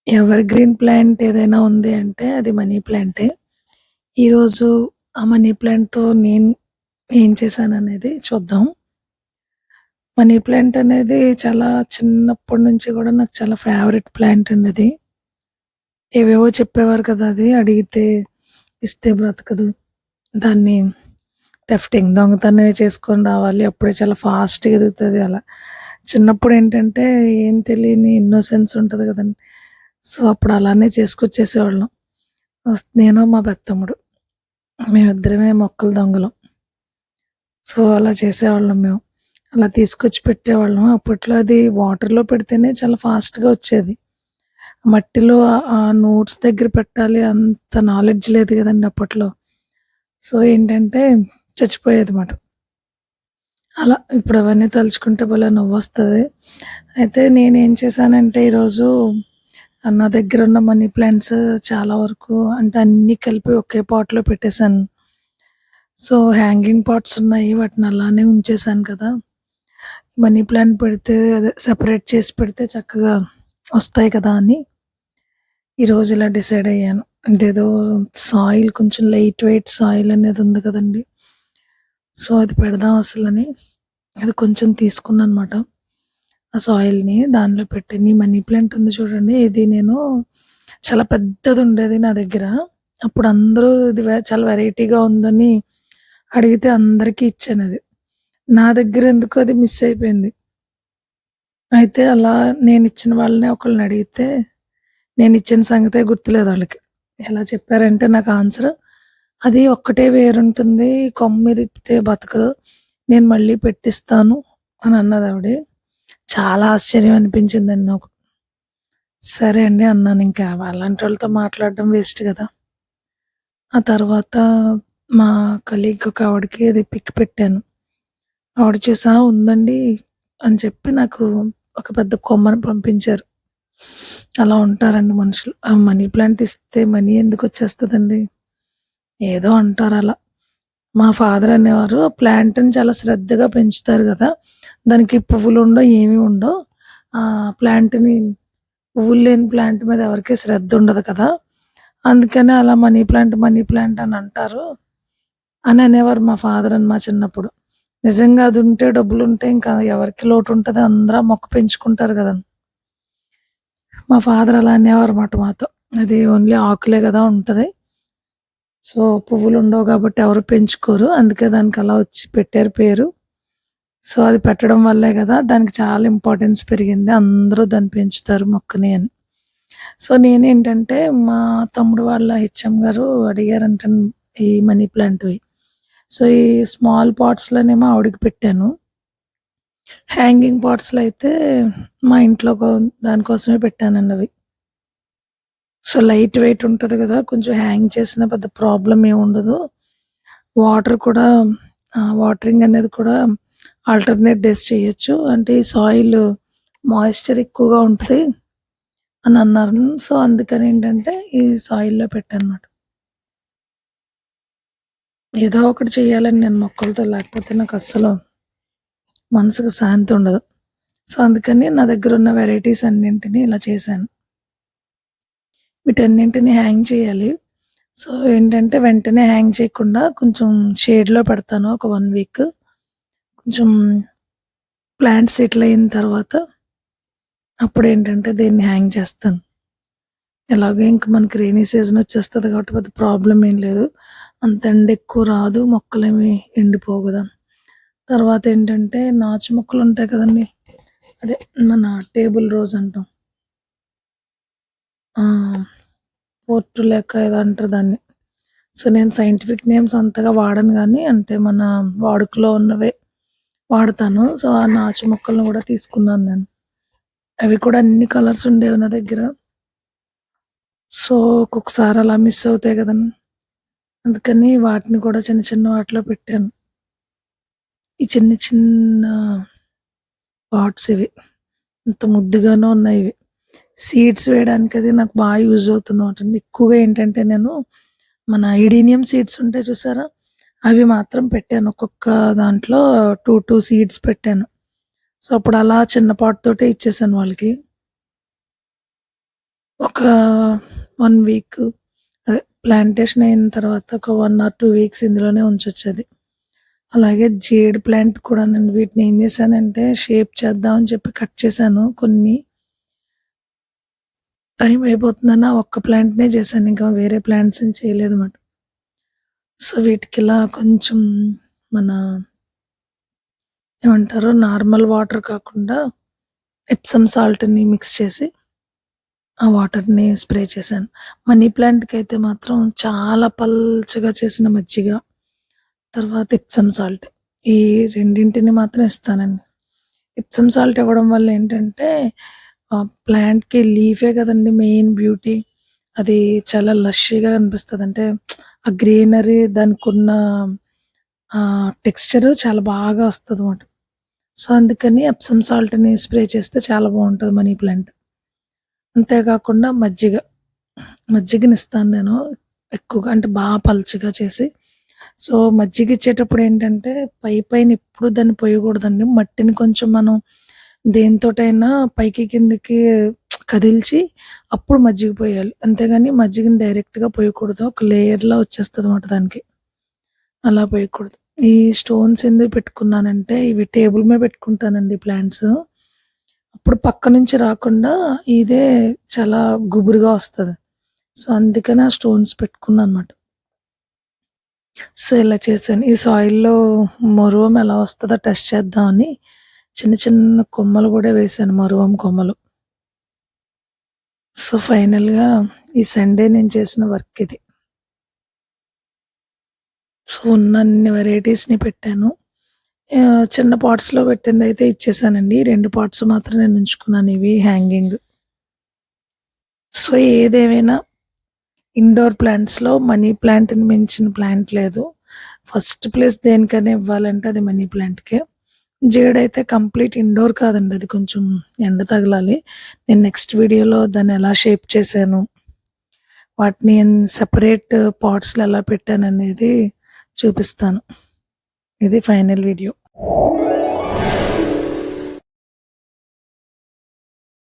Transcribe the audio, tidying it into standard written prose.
Ever green plant ఏదైనా ఉంది అంటే అది మనీ ప్లాంటే. ఈరోజు ఆ మనీ ప్లాంట్‌తో నేను ఏం చేశాననేది చూద్దాం. మనీ ప్లాంట్ అనేది చాలా చిన్నప్పటి నుంచి గూడా నాకు చాలా ఫేవరెట్ ప్లాంట్ అండి అది. ఏవేవో చెప్పేవారు కదా! అది అడిగితే ఇస్తే బ్రతకదు. దాన్ని థెఫ్టింగ్ దొంగతనం చేసుకొని రావాలి. అప్పుడే చాలా ఫాస్ట్‌గా ఎదుగుతది అలా. చిన్నప్పుడేంటంటే ఏం తెలియని ఇన్నోసెన్స్ ఉంటది గదండీ! సో, అప్పుడు అలానే చేసుకొచ్చేసేవాళ్ళం. నేను మా పెద్దమ్ముడు. మేమిద్దరమే మొక్కల దొంగలం. సో, అలా చేసేవాళ్ళం మేము. అలా తీసుకొచ్చి పెట్టేవాళ్ళం. అప్పట్లో అది వాటర్‌లో పెడితేనే చాలా ఫాస్ట్‌గా వచ్చేది. మట్టిలో ఆ నోట్స్ దగ్గర పెట్టాలి అంత నాలెడ్జ్ లేదు గదండీ అప్పట్లో. సో, ఏంటంటే చచ్చిపోయేదిమాట. అలా ఇప్పుడు అవన్నీ తలుచుకుంటే భలే నవ్వొస్తది. అయితే నేనేం చేశానంటే ఈరోజు నా దగ్గరున్న మనీ ప్లాంట్స్ చాలా వరకు అంటే అన్నీ కలిపి ఒకే పాట్‌లో పెట్టేసాను. సో, హ్యాంగింగ్ పాట్స్ ఉన్నాయి. వాటిని అలానే ఉంచేసాను కదా! మనీ ప్లాంట్ పెడితే అదే సెపరేట్ చేసి పెడితే చక్కగా వస్తాయి కదా! అని ఈరోజు ఇలా డిసైడ్ అయ్యాను. ఇదేదో సాయిల్ కొంచెం లైట్ వెయిట్ సాయిల్ అనేది ఉంది కదండీ! సో, అది పెడదాం అసలని అది కొంచెం తీసుకున్నానన్నమాట. ఆ సాయిల్‌ని దానిలో పెట్టాను. ఈ మనీ ప్లాంట్ ఉంది చూడండి. ఇది నేను చాలా పెద్దదుండేది నా దగ్గర. అప్పుడు అందరూ ఇది చాలా వెరైటీగా ఉందని అడిగితే అందరికీ ఇచ్చానది. నా దగ్గర ఎందుకో అది మిస్ అయిపోయింది. అయితే అలా నేనిచ్చిన వాళ్ళనే ఒకళ్ళని అడిగితే, నేనిచ్చిన సంగతే గుర్తులేదు ఆళ్ళకి. ఎలా చెప్పారంటే నాకు ఆన్సరు, "అది ఒక్కటే వేరుంటుంది. కొమ్మిరిపితే బతకదు. నేను మళ్ళీ పెట్టిస్తాను" అని అన్నదావిడ. చాలా ఆశ్చర్యం అనిపించిందండి నాకు. సరే అండి అన్నానింకా అలాంటోళ్ళతో మాట్లాడడం వేస్ట్ గదా! ఆ తర్వాత మా కలీగ్ ఒక ఆవిడకి అది పిక్ పెట్టాను. ఆవిడ చూసి, "ఆ! ఉందండి" అని చెప్పి నాకు ఒక పెద్ద కొమ్మని పంపించారు. అలా ఉంటారండి మనుషులు. ఆ మనీ ప్లాంట్ ఇస్తే మనీ ఎందుకొచ్చేస్తదండి? ఏదో అంటారలా. మా ఫాదర్ అనేవారు, "ప్లాంట్‌ని చాలా శ్రద్ధగా పెంచుతారు గదా! దానికి పువ్వులుండవు, ఏమి ఉండవు. ప్లాంట్‌ని పువ్వులు లేని ప్లాంట్ మీద ఎవరికీ శ్రద్ధ ఉండదు కదా! అందుకనే అలా మనీ ప్లాంట్, మనీ ప్లాంట్ అని అంటారు" అని అనేవారు మా ఫాదర్ మా చిన్నప్పుడు. నిజంగా అదుంటే డబ్బులుంటే ఇంకా ఎవరికి లోటుంటది? అందరూ ఆ మొక్క పెంచుకుంటారు గదండీ! మా ఫాదర్ అలా అనేవారుమాట మాతో. అది ఓన్లీ ఆకులే గదా ఉంటది. సో, పువ్వులుండవు గాబట్టి ఎవరు పెంచుకోరు. అందుకే దానికలా వచ్చి పెట్టారు పేరు. సో, అది పెట్టడం వల్లే గదా! దానికి చాలా ఇంపార్టెన్స్ పెరిగింది. అందరూ దాన్ని పెంచుతారు మొక్కని అని. సో, నేనేంటంటే మా తమ్ముడు వాళ్ళ హెచ్‌ఎం గారు అడిగారంట ఈ మనీ ప్లాంట్‌వి. సో, ఈ స్మాల్ పాట్స్‌లోనేమో ఆవిడకి పెట్టాను. హ్యాంగింగ్ పాట్స్‌లో అయితే మా ఇంట్లో దానికోసమే పెట్టానండి అవి. సో, లైట్ వెయిట్ ఉంటది గదా! కొంచెం హ్యాంగ్ చేసినా పెద్ద ప్రాబ్లమ్ ఏముండదు. వాటర్ కూడా వాటరింగ్ అనేది కూడా ఆల్టర్‌నేట్ డేస్ చేయొచ్చు. అంటే ఈ సాయిల్ మాయిశ్చర్ ఎక్కువగా ఉంటది అని అన్నారు. సో, అందుకనేంటంటే ఈ సాయిల్‌లో పెట్టానన్నమాట. ఏదో ఒకటి చేయాలండి నేను మొక్కలతో లేకపోతే నాకస్సలు మనసుకు శాంతి ఉండదు. సో, అందుకని నా దగ్గరున్న వెరైటీస్ అన్నింటిని ఇలా చేశాను. వీటన్నింటిని హ్యాంగ్ చేయాలి. సో, ఏంటంటే వెంటనే హ్యాంగ్ చేయకుండా కొంచెం షేడ్‌లో పెడతాను ఒక 1 వీక్. కొంచెం ప్లాంట్ సెటిల్ అయిన తర్వాత అప్పుడేంటంటే దీన్ని హ్యాంగ్ చేస్తాను. ఎలాగో ఇంక మనకి రెయినీ సీజన్ వచ్చేస్తది కాబట్టి పెద్ద ప్రాబ్లమ్ ఏం లేదు. అంత ఎండ ఎక్కువ రాదు. మొక్కలేమి ఎండిపోవు గదా! తర్వాతేంటంటే నాచు మొక్కలుంటాయి కదండీ! అదే మన టేబుల్ రోజ్ అంటాం. ఆ! పోర్టులేక ఏదో అంటారు దాన్ని. సో, నేను సైంటిఫిక్ నేమ్స్ అంతగా వాడను గానీ, అంటే మన వాడుకలో ఉన్నవే వాడతాను. సో, ఆ నాచు మొక్కలను గూడా తీసుకున్నాను నేను. అవి కూడా అన్ని కలర్స్ ఉండేవి నా దగ్గర. సో, ఒక్కొక్కసారి అలా మిస్ అవుతాయి గదండీ! అందుకని వాటిని కూడా చిన్న చిన్న వాటిలో పెట్టాను. ఈ చిన్న చిన్న పాట్స్ ఇవి. ఎంత ముద్దుగానో ఉన్నాయి ఇవి. సీడ్స్ వేయడానికి అది నాకు బాగా యూజ్ అవుతుందన్నమాట. ఎక్కువగా ఏంటంటే నేను మన ఇడీనియం సీడ్స్ ఉంటాయి చూసారా? అవి మాత్రం పెట్టాను. ఒక్కొక్క దాంట్లో 2 సీడ్స్ పెట్టాను. సో, అప్పుడు అలా చిన్న పాట్ తోటే ఇచ్చేసాను వాళ్ళకి. ఒక 1 వీక్ అదే ప్లాంటేషన్ అయిన తర్వాత ఒక 1 ఆర్ 2 వీక్స్ ఇందులోనే ఉంచొచ్చది. అలాగే జేడ్ ప్లాంట్ కూడానండి. వీటిని ఏం చేశానంటే షేప్ చేద్దామని చెప్పి కట్ చేశాను కొన్ని. టైం అయిపోతుందని ఆ ఒక్క ప్లాంట్‌నే చేశాను. ఇంకా వేరే ప్లాంట్స్‌ని చేయలేదన్నమాట. సో, వీటికిలా కొంచెం మన ఏమంటారు నార్మల్ వాటర్ కాకుండా ఎప్సమ్ సాల్ట్‌ని మిక్స్ చేసి ఆ వాటర్‌ని స్ప్రే చేశాను. మనీ ప్లాంట్‌కైతే మాత్రం చాలా పల్చగా చేసిన మజ్జిగ, తర్వాత ఎప్సమ్ సాల్ట్ ఈ రెండింటిని మాత్రం ఇస్తానండి. ఎప్సమ్ సాల్ట్ ఇవ్వడం వల్ల ఏంటంటే ప్లాంట్‌కి లీఫే కదండీ మెయిన్ బ్యూటీ. అది చాలా లషీగా కనిపిస్తది. అంటే ఆ గ్రీనరీ దానికున్న టెక్స్చర్ చాలా బాగా వస్తదన్నమాట. సో, అందుకని ఎప్సమ్ సాల్ట్‌ని స్ప్రే చేస్తే చాలా బావుంటది మనీ ప్లాంట్. అంతే కాకుండా మజ్జిగనిస్తాను నేను ఎక్కువగా అంటే పల్చగా చేసి. సో, మజ్జిగిచ్చేటప్పుడు ఏంటంటే పైన ఎప్పుడు దాన్ని పొయ్యకూడదండి. మట్టిని కొంచెం మనం దేనితోటైనా పైకి కిందకి కదిల్చి అప్పుడు మజ్జిగ పొయ్యాలి. అంతేగాని మజ్జిగని డైరెక్ట్‌గా పొయ్యకూడదు. ఒక లేయర్‌లా వచ్చేస్తదన్నమాట దానికి. అలా పొయ్యకూడదు. ఈ స్టోన్స్ ఎందుకు పెట్టుకున్నానంటే ఇవి టేబుల్ మీద పెట్టుకుంటానండి ప్లాంట్స్. అప్పుడు పక్క నుంచి రాకుండా ఇదే చాలా గుబురుగా వస్తది. సో, అందుకని ఆ స్టోన్స్ పెట్టుకున్నానన్నమాట. సో, ఇలా చేశాను. ఈ సాయిల్‌లో మరువం ఎలా వస్తదో టెస్ట్ చేద్దామని చిన్న చిన్న కొమ్మలు గూడా వేశాను. మరువం కొమ్మలు. సో, ఫైనల్‌గా ఈ సండే నేను చేసిన వర్క్ ఇది. సో, ఉన్నన్ని వెరైటీస్‌ని పెట్టాను. చిన్న పాట్స్‌లో పెట్టిందయితే ఇచ్చేసానండి. 2 పాట్స్ మాత్రం నేను ఉంచుకున్నాను ఇవి హ్యాంగింగ్. సో, ఏదేమైనా ఇండోర్ ప్లాంట్స్‌లో మనీ ప్లాంట్‌ని మించిన ప్లాంట్ లేదు. ఫస్ట్ ప్లేస్ దేనికైనా ఇవ్వాలంటే అది మనీ ప్లాంట్‌కే. జేడయితే కంప్లీట్ ఇండోర్ కాదండి. అది కొంచెం ఎండ తగలాలి. నేను నెక్స్ట్ వీడియోలో దాన్ని ఎలా షేప్ చేశాను, వాటిని సెపరేట్ పాట్స్‌లో ఎలా పెట్టాననేది చూపిస్తాను. ఇది ఫైనల్ వీడియో.